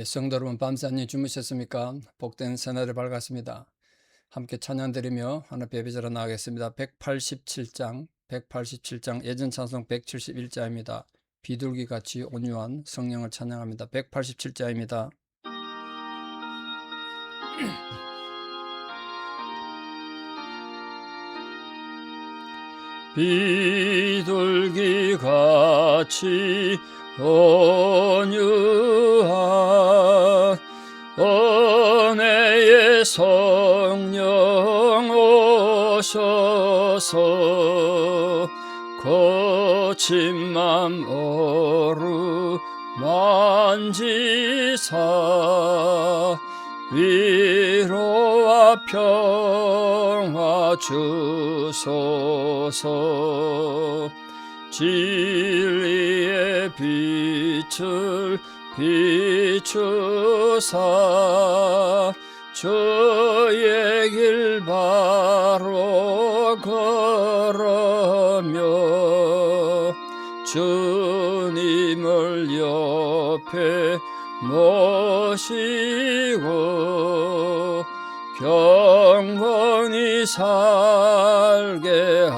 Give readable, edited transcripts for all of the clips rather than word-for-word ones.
성도 여러분, 밤새 안녕히 주무셨습니까? 복된 새날이 밝았습니다. 함께 찬양드리며 하나님 예배자로 나가겠습니다. 187장 예전 찬송 171자입니다. 비둘기같이 온유한 성령을 찬양합니다. 187자입니다. 비둘기같이 온유한 은혜의 성령 오셔서 거친 맘 어루만지사 위로와 평화 주소서. 진리의 빛을 비추사 주의 길 바로 걸으며 주님을 옆에 모시고 경건히 살게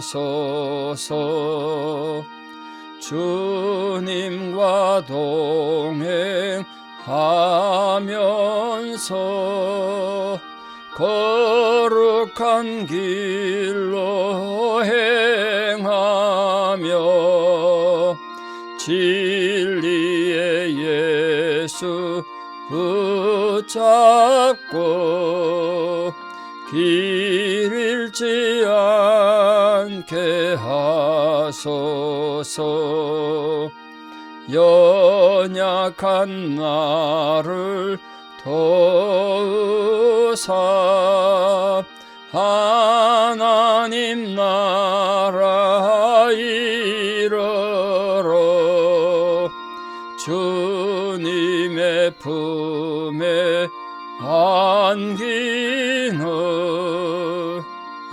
하소서. 주님과 동행하면서 거룩한 길로 행하며 진리의 예수 붙잡고 길 잃지 않게 하소서. 연약한 나를 도우사 하나님 나라 이르러 주님의 품에 안기는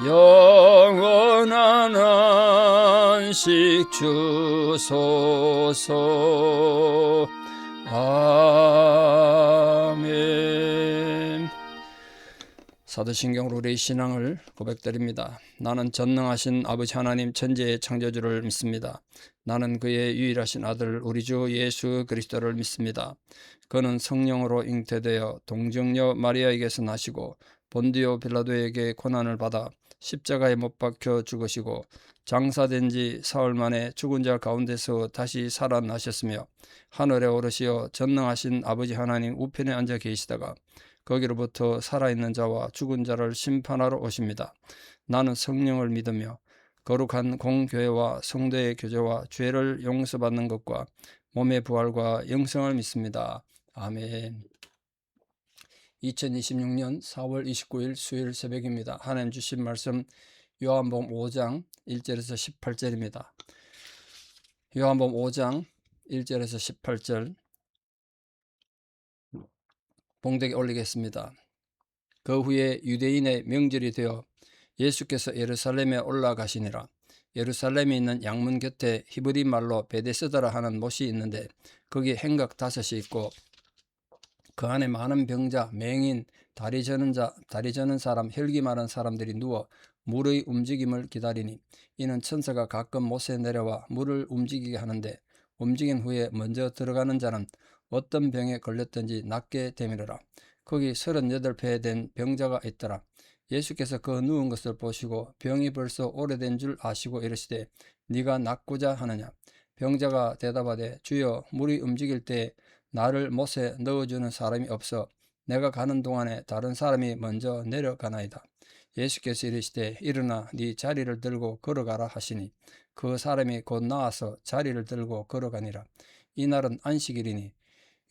영원한 안식 주소서. 아멘. 사도신경으로 우리의 신앙을 고백드립니다. 나는 전능하신 아버지 하나님 천지의 창조주를 믿습니다. 나는 그의 유일하신 아들 우리 주 예수 그리스도를 믿습니다. 그는 성령으로 잉태되어 동정녀 마리아에게서 나시고 본디오 빌라도에게 고난을 받아 십자가에 못 박혀 죽으시고 장사된 지 사흘 만에 죽은 자 가운데서 다시 살아나셨으며 하늘에 오르시어 전능하신 아버지 하나님 우편에 앉아 계시다가 거기로부터 살아있는 자와 죽은 자를 심판하러 오십니다. 나는 성령을 믿으며 거룩한 공교회와 성도의 교제와 죄를 용서받는 것과 몸의 부활과 영생을 믿습니다. 아멘. 2026년 4월 29일 수요일 새벽입니다. 하나님 주신 말씀 요한복음 5장 1절에서 18절입니다. 요한복음 5장 1절에서 18절 봉독에 올리겠습니다. 그 후에 유대인의 명절이 되어 예수께서 예루살렘에 올라가시니라. 예루살렘에 있는 양문 곁에 히브리 말로 베데스다라 하는 못이 있는데 거기 행각 5이 있고 그 안에 많은 병자, 맹인, 다리 저는 사람, 혈기 많은 사람들이 누워 물의 움직임을 기다리니 이는 천사가 가끔 못에 내려와 물을 움직이게 하는데 움직인 후에 먼저 들어가는 자는 어떤 병에 걸렸든지 낫게 되미르라. 거기 38배 된 병자가 있더라. 예수께서 그 누운 것을 보시고 병이 벌써 오래된 줄 아시고 이르시되 네가 낫고자 하느냐. 병자가 대답하되 주여 물이 움직일 때 나를 못에 넣어주는 사람이 없어 내가 가는 동안에 다른 사람이 먼저 내려가나이다. 예수께서 이르시되 일어나 네 자리를 들고 걸어가라 하시니 그 사람이 곧 나와서 자리를 들고 걸어가니라. 이날은 안식일이니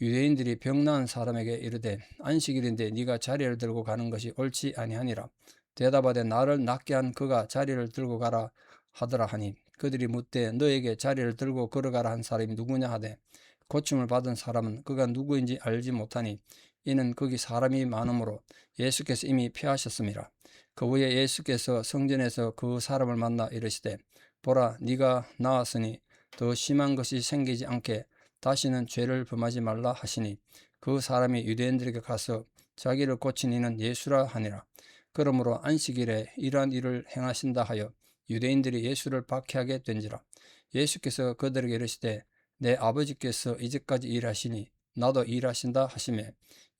유대인들이 병 나은 사람에게 이르되 안식일인데 네가 자리를 들고 가는 것이 옳지 아니하니라. 대답하되 나를 낫게 한 그가 자리를 들고 가라 하더라 하니 그들이 묻되 너에게 자리를 들고 걸어가라 한 사람이 누구냐 하되 고침을 받은 사람은 그가 누구인지 알지 못하니 이는 거기 사람이 많으므로 예수께서 이미 피하셨음이라. 그 후에 예수께서 성전에서 그 사람을 만나 이르시되 보라 네가 나았으니 더 심한 것이 생기지 않게 다시는 죄를 범하지 말라 하시니 그 사람이 유대인들에게 가서 자기를 고친 이는 예수라 하니라. 그러므로 안식일에 이러한 일을 행하신다 하여 유대인들이 예수를 박해하게 된지라. 예수께서 그들에게 이르시되 내 아버지께서 이제까지 일하시니 나도 일하신다 하시매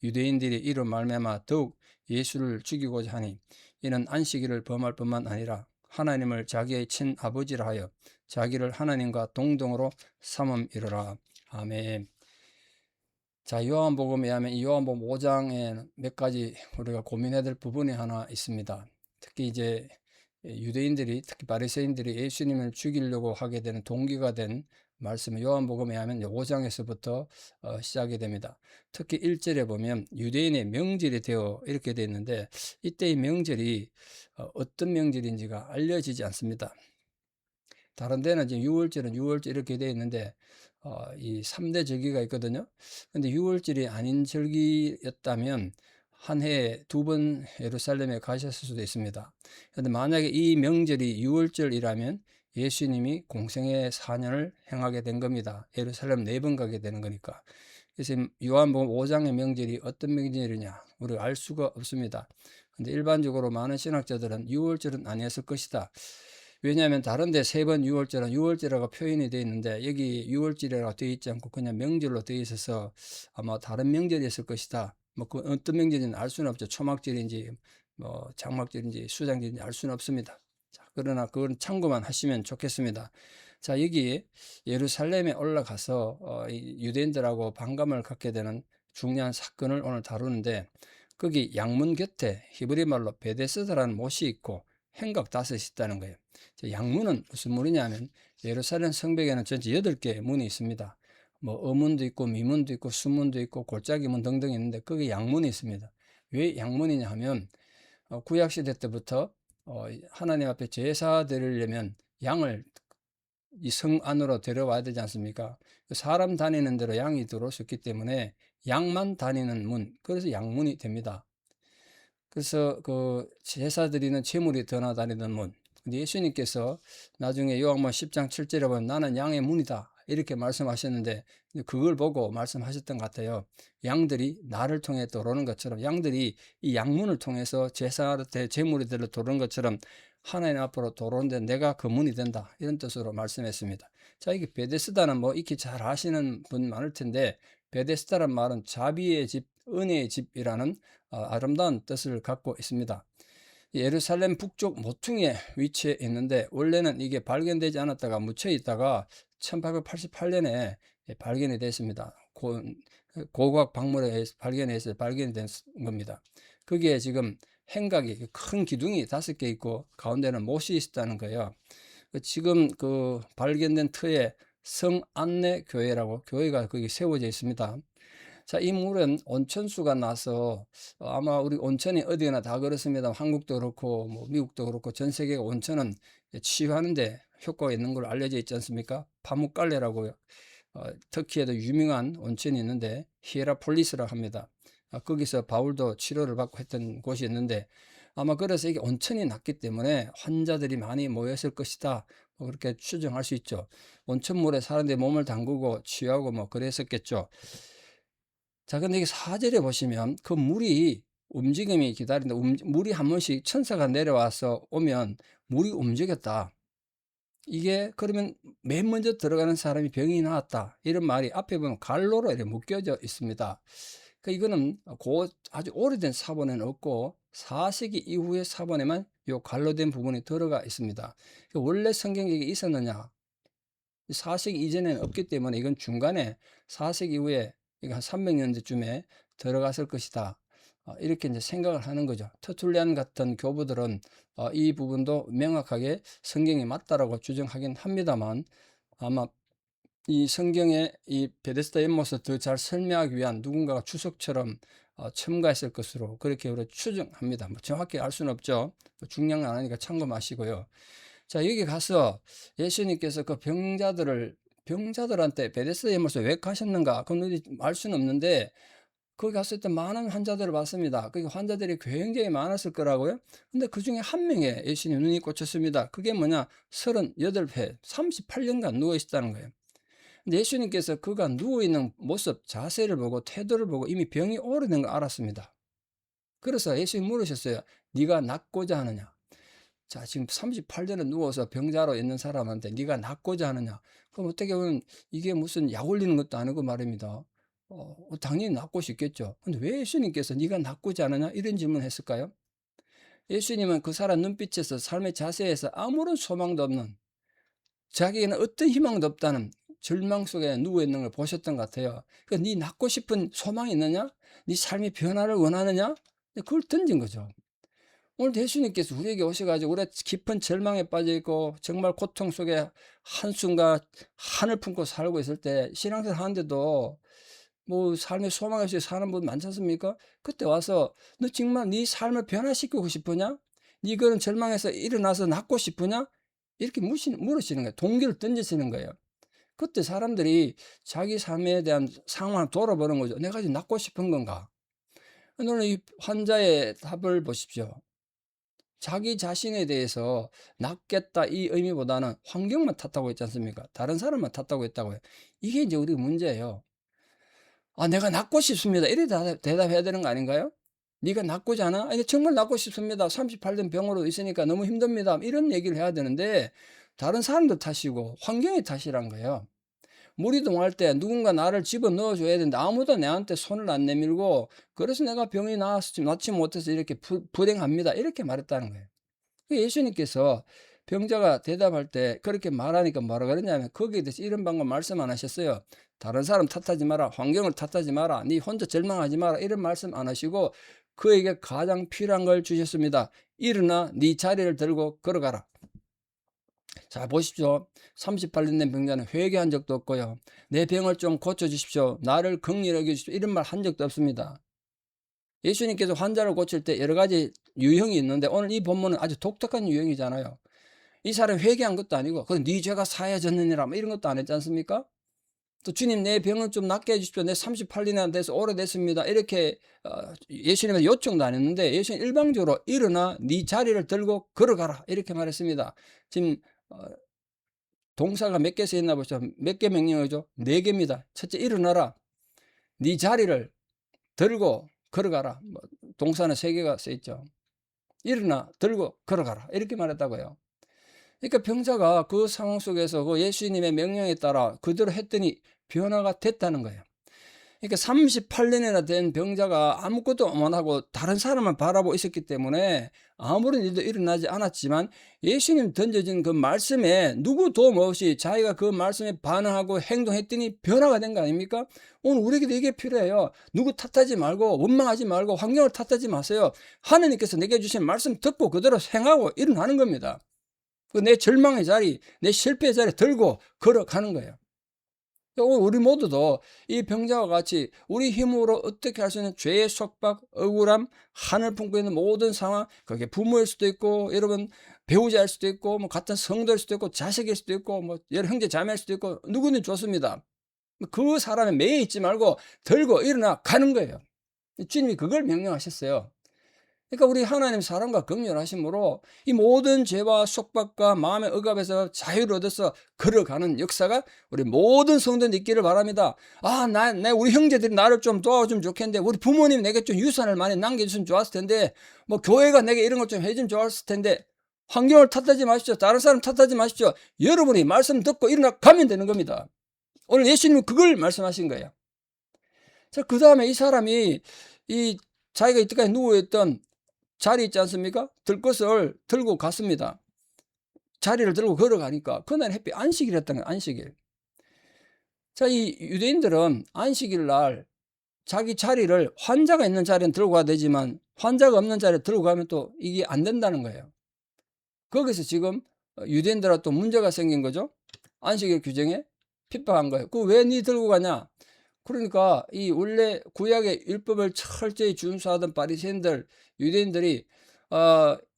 유대인들이 이로 말미암아 더욱 예수를 죽이고자 하니 이는 안식일을 범할 뿐만 아니라 하나님을 자기의 친아버지라 하여 자기를 하나님과 동등으로 삼음이로라. 아멘. 자, 요한복음에 하면 이 요한복음 5장에 몇 가지 우리가 고민해야 될 부분이 하나 있습니다. 특히 이제 유대인들이, 특히 바리새인들이 예수님을 죽이려고 하게 되는 동기가 된 말씀은 요한복음에 하면 5장에서부터 시작이 됩니다. 특히 1절에 보면 유대인의 명절이 되어 이렇게 되어 있는데, 이때의 명절이 어떤 명절인지가 알려지지 않습니다. 다른 데는 지금 6월절은 6월절 이렇게 되어 있는데 이 3대 절기가 있거든요. 근데 6월절이 아닌 절기였다면 한 해에 2번 예루살렘에 가셨을 수도 있습니다. 그런데 만약에 이 명절이 6월절이라면 예수님이 공생애 4년을 행하게 된 겁니다. 예루살렘 4번 가게 되는 거니까. 그래서 요한복음 5장의 명절이 어떤 명절이냐 우리가 알 수가 없습니다. 근데 일반적으로 많은 신학자들은 6월절은 아니었을 것이다. 왜냐하면 다른 데 3번 6월절은 6월절이라고 표현이 되어 있는데 여기 6월절이라고 되어 있지 않고 그냥 명절로 되어 있어서 아마 다른 명절이었을 것이다. 뭐 그 어떤 명절인지 알 수는 없죠. 초막절인지 뭐 장막절인지 수장절인지 알 수는 없습니다. 자, 그러나 그건 참고만 하시면 좋겠습니다. 자, 여기 예루살렘에 올라가서 유대인들하고 반감을 갖게 되는 중요한 사건을 오늘 다루는데 거기 양문 곁에 히브리 말로 베데스다라는 못이 있고 행각 5이 있다는 거예요. 양문은 무슨 문이냐면 예루살렘 성벽에는 전체 8개의 문이 있습니다. 뭐 어문도 있고 미문도 있고 수문도 있고 골짜기문 등등 있는데 거기 양문이 있습니다. 왜 양문이냐 하면 구약시대 때부터 하나님 앞에 제사 드리려면 양을 이 성 안으로 데려와야 되지 않습니까? 사람 다니는 대로 양이 들어올 수 있기 때문에 양만 다니는 문, 그래서 양문이 됩니다. 그래서 그 제사 드리는 제물이 드나다니는 문. 근데 예수님께서 나중에 요한복음 10장 7절에 보면 나는 양의 문이다 이렇게 말씀하셨는데 그걸 보고 말씀하셨던 것 같아요. 양들이 나를 통해 들어오는 것처럼 양들이 이 양문을 통해서 제사 제물이 들어오는 것처럼 하나님 앞으로 들어오는데 내가 그 문이 된다 이런 뜻으로 말씀했습니다. 자, 이게 베데스다는 뭐 익히 잘 아시는 분 많을 텐데 베데스다란 말은 자비의 집, 은혜의 집이라는 아름다운 뜻을 갖고 있습니다. 예루살렘 북쪽 모퉁이에 위치해 있는데 원래는 이게 발견되지 않았다가 묻혀 있다가 1888년에 발견이 됐습니다. 고고학 박물관에 발견해서 발견이 된 겁니다. 거기에 지금 행각이 큰 기둥이 5개 있고 가운데는 못이 있다는 거예요. 지금 그 발견된 터에 성안내교회라고 교회가 거기 세워져 있습니다. 자, 이 물은 온천수가 나서 아마 우리 온천이 어디나 다 그렇습니다. 한국도 그렇고 뭐 미국도 그렇고 전 세계 온천은 치유하는데 효과가 있는 걸로 알려져 있지 않습니까? 파묵갈레라고 터키에도 유명한 온천이 있는데 히에라폴리스라 합니다. 거기서 바울도 치료를 받고 했던 곳이 있는데 아마 그래서 이게 온천이 났기 때문에 환자들이 많이 모였을 것이다. 뭐 그렇게 추정할 수 있죠. 온천물에 사람들이 몸을 담그고 치유하고 뭐 그랬었겠죠. 자, 근데 이게 4절에 보시면 그 물이 움직임이 기다린다. 물이 한 번씩 천사가 내려와서 오면 물이 움직였다. 이게 그러면 맨 먼저 들어가는 사람이 병이 나았다. 이런 말이 앞에 보면 갈로로 이렇게 묶여져 있습니다. 이거는 아주 오래된 사본에는 없고 4세기 이후의 사본에만 요 갈로된 부분이 들어가 있습니다. 원래 성경에 이게 있었느냐? 4세기 이전에는 없기 때문에 이건 중간에 4세기 이후에 이거 한 300년대쯤에 들어갔을 것이다. 이렇게 이제 생각을 하는 거죠. 터툴리안 같은 교부들은 이 부분도 명확하게 성경이 맞다라고 주장하긴 합니다만 아마 이 성경의 이 베데스다 연못을 더 잘 설명하기 위한 누군가가 추석처럼 첨가했을 것으로 그렇게 우리가 추정합니다. 뭐 정확히 알 수는 없죠. 중요한 건 아니니까 참고 마시고요. 자, 여기 가서 예수님께서 그 병자들한테 베데스다 연못을 왜 가셨는가? 그건 우리 알 수는 없는데 거기 갔을 때 많은 환자들을 봤습니다. 거기 환자들이 굉장히 많았을 거라고요. 근데 그 중에 한 명에 예수님 눈이 꽂혔습니다. 그게 뭐냐? 38회, 38년간 누워 있었다는 거예요. 근데 예수님께서 그가 누워있는 모습, 자세를 보고 태도를 보고 이미 병이 오래된 걸 알았습니다. 그래서 예수님 물으셨어요. 네가 낫고자 하느냐? 자, 지금 38년을 누워서 병자로 있는 사람한테 네가 낫고자 하느냐? 그럼 어떻게 보면 이게 무슨 약 올리는 것도 아니고 말입니다. 당연히 낫고 싶겠죠. 근데 왜 예수님께서 네가 낫고자 하느냐? 이런 질문을 했을까요? 예수님은 그 사람 눈빛에서, 삶의 자세에서 아무런 소망도 없는, 자기에게는 어떤 희망도 없다는 절망 속에 누워있는 걸 보셨던 것 같아요. 네 낫고 싶은 소망이 있느냐? 네 삶의 변화를 원하느냐? 그걸 던진 거죠. 오늘 예수님께서 우리에게 오셔가지고 우리가 깊은 절망에 빠져있고 정말 고통 속에 한순간 한을 품고 살고 있을 때, 신앙생활 하는데도 뭐 삶의 소망 없이 사는 분 많지 않습니까? 그때 와서 너 정말 네 삶을 변화시키고 싶으냐? 네 그런 절망에서 일어나서 낫고 싶으냐? 이렇게 물으시는 거예요. 동기를 던지시는 거예요. 그때 사람들이 자기 삶에 대한 상황을 돌아보는 거죠. 내가 지금 낫고 싶은 건가? 오늘 이 환자의 답을 보십시오. 자기 자신에 대해서 낫겠다 이 의미보다는 환경만 탓하고 있지 않습니까? 다른 사람만 탓하고 있다고요. 이게 이제 우리 문제예요. 내가 낫고 싶습니다. 이래 대답해야 되는 거 아닌가요? 네가 낫고자 하나? 아니, 정말 낫고 싶습니다. 38년 병으로 있으니까 너무 힘듭니다. 이런 얘기를 해야 되는데 다른 사람들 탓이고 환경의 탓이란 거예요. 물이 동할 때 누군가 나를 집어넣어 줘야 되는데 아무도 내한테 손을 안 내밀고, 그래서 내가 병이 낫지 못해서 이렇게 불행합니다. 이렇게 말했다는 거예요. 예수님께서 병자가 대답할 때 그렇게 말하니까 뭐라 그러냐면 거기에 대해서 이런 방법 말씀 안 하셨어요. 다른 사람 탓하지 마라, 환경을 탓하지 마라, 네 혼자 절망하지 마라, 이런 말씀 안 하시고 그에게 가장 필요한 걸 주셨습니다. 일어나 네 자리를 들고 걸어가라. 자, 보십시오. 38년 된 병자는 회개한 적도 없고요. 내 병을 좀 고쳐주십시오, 나를 긍휼히 여겨주십시오, 이런 말 한 적도 없습니다. 예수님께서 환자를 고칠 때 여러 가지 유형이 있는데 오늘 이 본문은 아주 독특한 유형이잖아요. 이 사람이 회개한 것도 아니고 네 죄가 사해졌느니라 뭐 이런 것도 안 했지 않습니까? 또 주님, 내 병을 좀 낫게 해주십시오, 내 38년이나 돼서 오래됐습니다, 이렇게 예수님의 요청도 안 했는데 예수님 일방적으로 일어나 네 자리를 들고 걸어가라 이렇게 말했습니다. 지금 동사가 몇 개 쓰였나 보죠. 몇 개 명령어죠? 4개입니다. 첫째, 일어나라. 네 자리를 들고 걸어가라. 동사는 3개가 쓰였죠. 일어나, 들고 걸어가라. 이렇게 말했다고요. 그러니까 병자가 그 상황 속에서 그 예수님의 명령에 따라 그대로 했더니 변화가 됐다는 거예요. 그러니까 38년이나 된 병자가 아무것도 못 하고 다른 사람만 바라보고 있었기 때문에 아무런 일도 일어나지 않았지만 예수님 던져진 그 말씀에 누구 도움 없이 자기가 그 말씀에 반응하고 행동했더니 변화가 된 거 아닙니까? 오늘 우리에게도 이게 필요해요. 누구 탓하지 말고 원망하지 말고 환경을 탓하지 마세요. 하느님께서 내게 주신 말씀 듣고 그대로 행하고 일어나는 겁니다. 내 절망의 자리, 내 실패의 자리 들고 걸어가는 거예요. 우리 모두도 이 병자와 같이 우리 힘으로 어떻게 할 수 있는 죄의 속박, 억울함, 한을 품고 있는 모든 상황, 그게 부모일 수도 있고, 여러분 배우자일 수도 있고, 뭐 같은 성도일 수도 있고, 자식일 수도 있고, 뭐 여러 형제 자매일 수도 있고, 누구든 좋습니다. 그 사람에 매여 있지 말고 들고 일어나 가는 거예요. 주님이 그걸 명령하셨어요. 그러니까 우리 하나님 사랑과 긍휼하심으로 이 모든 죄와 속박과 마음의 억압에서 자유를 얻어서 걸어가는 역사가 우리 모든 성도들 있기를 바랍니다. 우리 형제들이 나를 좀 도와주면 좋겠는데, 우리 부모님 내게 좀 유산을 많이 남겨주시면 좋았을 텐데, 뭐 교회가 내게 이런 걸 좀 해주면 좋았을 텐데, 환경을 탓하지 마십시오. 다른 사람 탓하지 마십시오. 여러분이 말씀 듣고 일어나 가면 되는 겁니다. 오늘 예수님은 그걸 말씀하신 거예요. 자, 그 다음에 이 사람이 자기가 이때까지 누워있던 자리 있지 않습니까? 들 것을 들고 갔습니다. 자리를 들고 걸어가니까 그날 햇빛 안식일이었다는 거예요. 안식일. 자, 이 유대인들은 안식일 날 자기 자리를, 환자가 있는 자리는 들고 가야 되지만 환자가 없는 자리에 들고 가면 또 이게 안 된다는 거예요. 거기서 지금 유대인들하고 또 문제가 생긴 거죠. 안식일 규정에 핍박한 거예요. 왜 니 들고 가냐? 그러니까 이 원래 구약의 율법을 철저히 준수하던 바리새인들, 유대인들이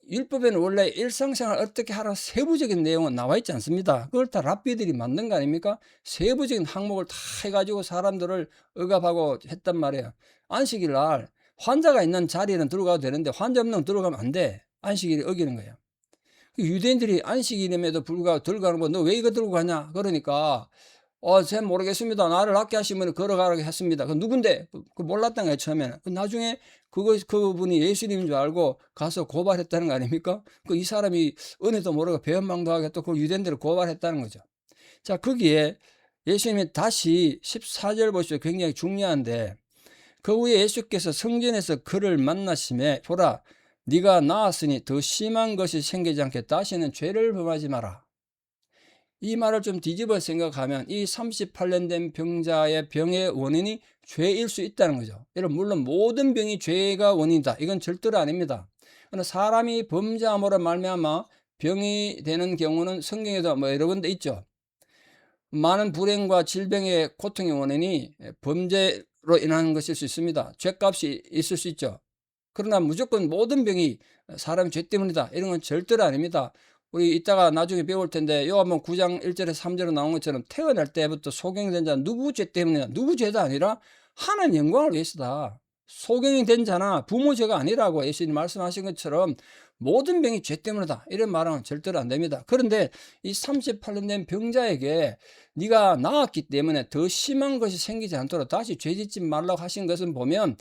율법에는 원래 일상생활 어떻게 하라 세부적인 내용은 나와 있지 않습니다. 그걸 다 랍비들이 만든 거 아닙니까? 세부적인 항목을 다 해가지고 사람들을 억압하고 했단 말이에요. 안식일 날 환자가 있는 자리에는 들어가도 되는데 환자 없는 건 들어가면 안 돼. 안식일이 어기는 거예요. 유대인들이 안식일임에도 불구하고 들어가는 거, 너 왜 이거 들고 가냐? 그러니까 쟤 모르겠습니다. 나를 낫게 하시면 걸어가라고 했습니다. 그 누군데? 그 몰랐던 거예요, 처음에는. 나중에 그분이 예수님인 줄 알고 가서 고발했다는 거 아닙니까? 이 사람이 은혜도 모르고 배은망도 하게 또 그 유대인들을 고발했다는 거죠. 자, 거기에 예수님이 다시 14절 보시죠. 굉장히 중요한데, 그 후에 예수께서 성전에서 그를 만나심에 보라, 네가 나았으니 더 심한 것이 생기지 않게 다시는 죄를 범하지 마라. 이 말을 좀 뒤집어 생각하면 이 38년 된 병자의 병의 원인이 죄일 수 있다는 거죠. 여러분, 물론 모든 병이 죄가 원인이다, 이건 절대로 아닙니다. 그러나 사람이 범죄함으로 말미암아 병이 되는 경우는 성경에도 여러 군데 있죠. 많은 불행과 질병의 고통의 원인이 범죄로 인하는 것일 수 있습니다. 죄값이 있을 수 있죠. 그러나 무조건 모든 병이 사람의 죄 때문이다, 이런 건 절대로 아닙니다. 우리 이따가 나중에 배울 텐데 요한복음 9장 1절에서 3절에 나온 것처럼 태어날 때부터 소경이 된 자는 누구 죄 때문이냐, 누구 죄도 아니라 하나님 영광을 위해서다. 소경이 된 자나 부모 죄가 아니라고 예수님 말씀하신 것처럼 모든 병이 죄 때문이다, 이런 말은 절대로 안 됩니다. 그런데 이 38년 된 병자에게 네가 나았기 때문에 더 심한 것이 생기지 않도록 다시 죄 짓지 말라고 하신 것은 보면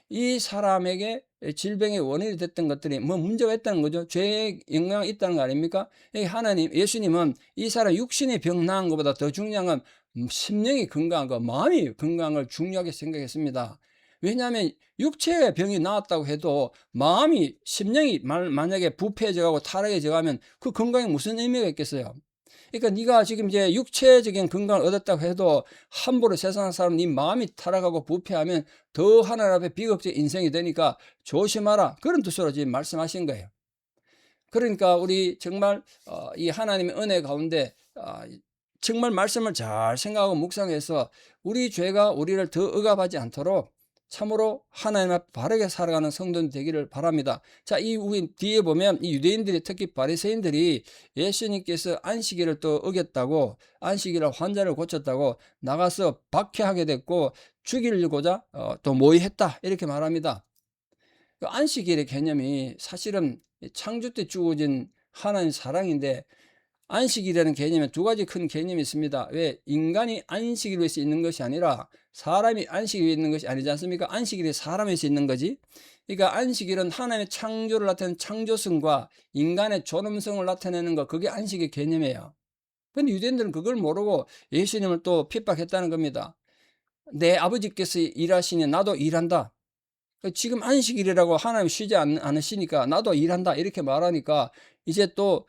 이 사람에게 질병의 원인이 됐던 것들이 문제가 있다는 거죠. 죄의 영향이 있다는 거 아닙니까? 예수님은 이 사람 육신의 병 나은 것보다 더 중요한 건 심령이 건강한 거, 마음이 건강한 걸 중요하게 생각했습니다. 왜냐하면 육체의 병이 나았다고 해도 마음이, 심령이 만약에 부패해져가고 타락해져가면 그 건강에 무슨 의미가 있겠어요? 그러니까 네가 지금 이제 육체적인 건강을 얻었다고 해도 함부로 세상 사람 네 마음이 타락하고 부패하면 더 하나님 앞에 비극적 인생이 되니까 조심하라, 그런 뜻으로 지금 말씀하신 거예요. 그러니까 우리 정말 이 하나님의 은혜 가운데 정말 말씀을 잘 생각하고 묵상해서 우리 죄가 우리를 더 억압하지 않도록 참으로 하나님 앞에 바르게 살아가는 성도들 되기를 바랍니다. 자, 이 뒤에 보면 이 유대인들이, 특히 바리새인들이 예수님께서 안식일을 또 어겼다고, 안식일을 환자를 고쳤다고 나가서 박해하게 됐고 죽이려고자 또 모의했다, 이렇게 말합니다. 그 안식일의 개념이 사실은 창조 때 주어진 하나님 사랑인데, 안식일이라는 개념에 두 가지 큰 개념이 있습니다. 왜? 인간이 안식일 위해서 있는 것이 아니라 사람이 안식일 위해 있는 것이 아니지 않습니까? 안식일이 사람 위해서 있는 거지. 그러니까 안식일은 하나님의 창조를 나타내는 창조성과 인간의 존엄성을 나타내는 것, 그게 안식의 개념이에요. 근데 유대인들은 그걸 모르고 예수님을 또 핍박했다는 겁니다. 내 아버지께서 일하시니 나도 일한다. 지금 안식일이라고 하나님 쉬지 않으시니까 나도 일한다, 이렇게 말하니까 이제 또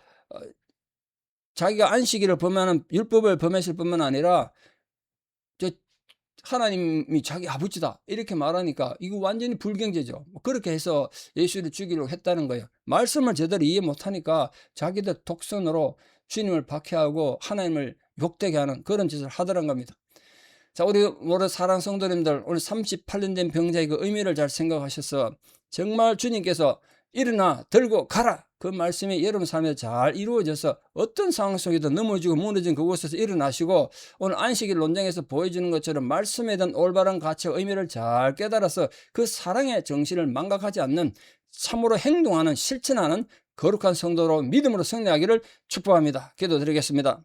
자기가 안식일을 범하는 율법을 범했을 뿐만 아니라 하나님이 자기 아버지다, 이렇게 말하니까 이거 완전히 불경제죠. 그렇게 해서 예수를 죽이려고 했다는 거예요. 말씀을 제대로 이해 못하니까 자기들 독선으로 주님을 박해하고 하나님을 욕되게 하는 그런 짓을 하더란 겁니다. 자, 우리 모든 사랑 성도님들, 오늘 38년 된 병자의 그 의미를 잘 생각하셔서 정말 주님께서 일어나 들고 가라, 그 말씀이 여러분 삶에 잘 이루어져서 어떤 상황 속에도 넘어지고 무너진 그곳에서 일어나시고 오늘 안식일 논쟁에서 보여주는 것처럼 말씀에 대한 올바른 가치와 의미를 잘 깨달아서 그 사랑의 정신을 망각하지 않는, 참으로 행동하는, 실천하는 거룩한 성도로 믿음으로 승리하기를 축복합니다. 기도드리겠습니다.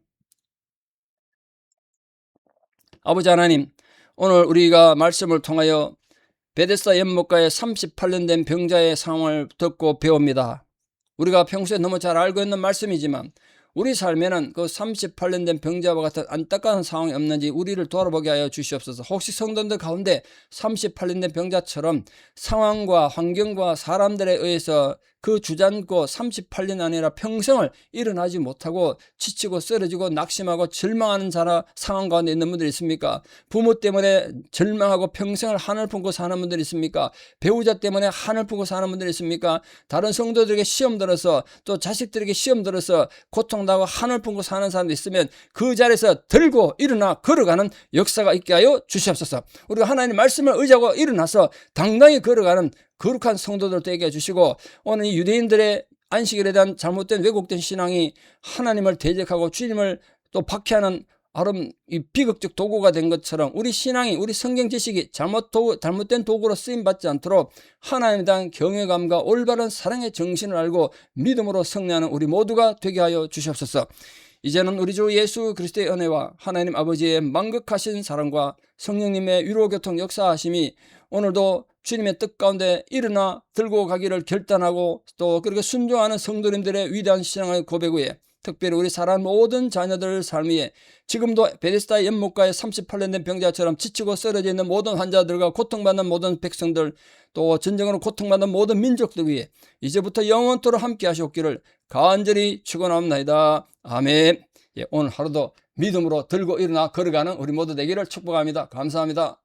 아버지 하나님, 오늘 우리가 말씀을 통하여 베데스다 연못가의 38년 된 병자의 상황을 듣고 배웁니다. 우리가 평소에 너무 잘 알고 있는 말씀이지만 우리 삶에는 그 38년 된 병자와 같은 안타까운 상황이 없는지 우리를 돌아보게 하여 주시옵소서. 혹시 성도들 가운데 38년 된 병자처럼 상황과 환경과 사람들에 의해서 그 주저앉고 38년 아니라 평생을 일어나지 못하고 지치고 쓰러지고 낙심하고 절망하는 상황 가운데 있는 분들이 있습니까? 부모 때문에 절망하고 평생을 한을 품고 사는 분들이 있습니까? 배우자 때문에 한을 품고 사는 분들이 있습니까? 다른 성도들에게 시험 들어서 또 자식들에게 시험 들어서 고통당하고 한을 품고 사는 사람도 있으면 그 자리에서 들고 일어나 걸어가는 역사가 있게 하여 주시옵소서. 우리가 하나님 말씀을 의지하고 일어나서 당당히 걸어가는 거룩한 성도들 되게 해주시고, 오늘 이 유대인들의 안식일에 대한 잘못된 왜곡된 신앙이 하나님을 대적하고 주님을 또 박해하는 이 비극적 도구가 된 것처럼 우리 신앙이, 우리 성경 지식이 잘못된 도구로 쓰임받지 않도록 하나님에 대한 경외감과 올바른 사랑의 정신을 알고 믿음으로 승리하는 우리 모두가 되게 하여 주시옵소서. 이제는 우리 주 예수 그리스도의 은혜와 하나님 아버지의 만극하신 사랑과 성령님의 위로교통 역사하심이 오늘도 주님의 뜻 가운데 일어나 들고 가기를 결단하고 또 그렇게 순종하는 성도님들의 위대한 신앙의 고백 위에 특별히 우리 사랑하는 모든 자녀들 삶 위에 지금도 베데스다 연못가에 38년 된 병자처럼 지치고 쓰러져 있는 모든 환자들과 고통받는 모든 백성들 또 전쟁으로 고통받는 모든 민족들 위에 이제부터 영원토록 함께 하시옵기를 간절히 축원합니다. 아멘. 오늘 하루도 믿음으로 들고 일어나 걸어가는 우리 모두 되기를 축복합니다. 감사합니다.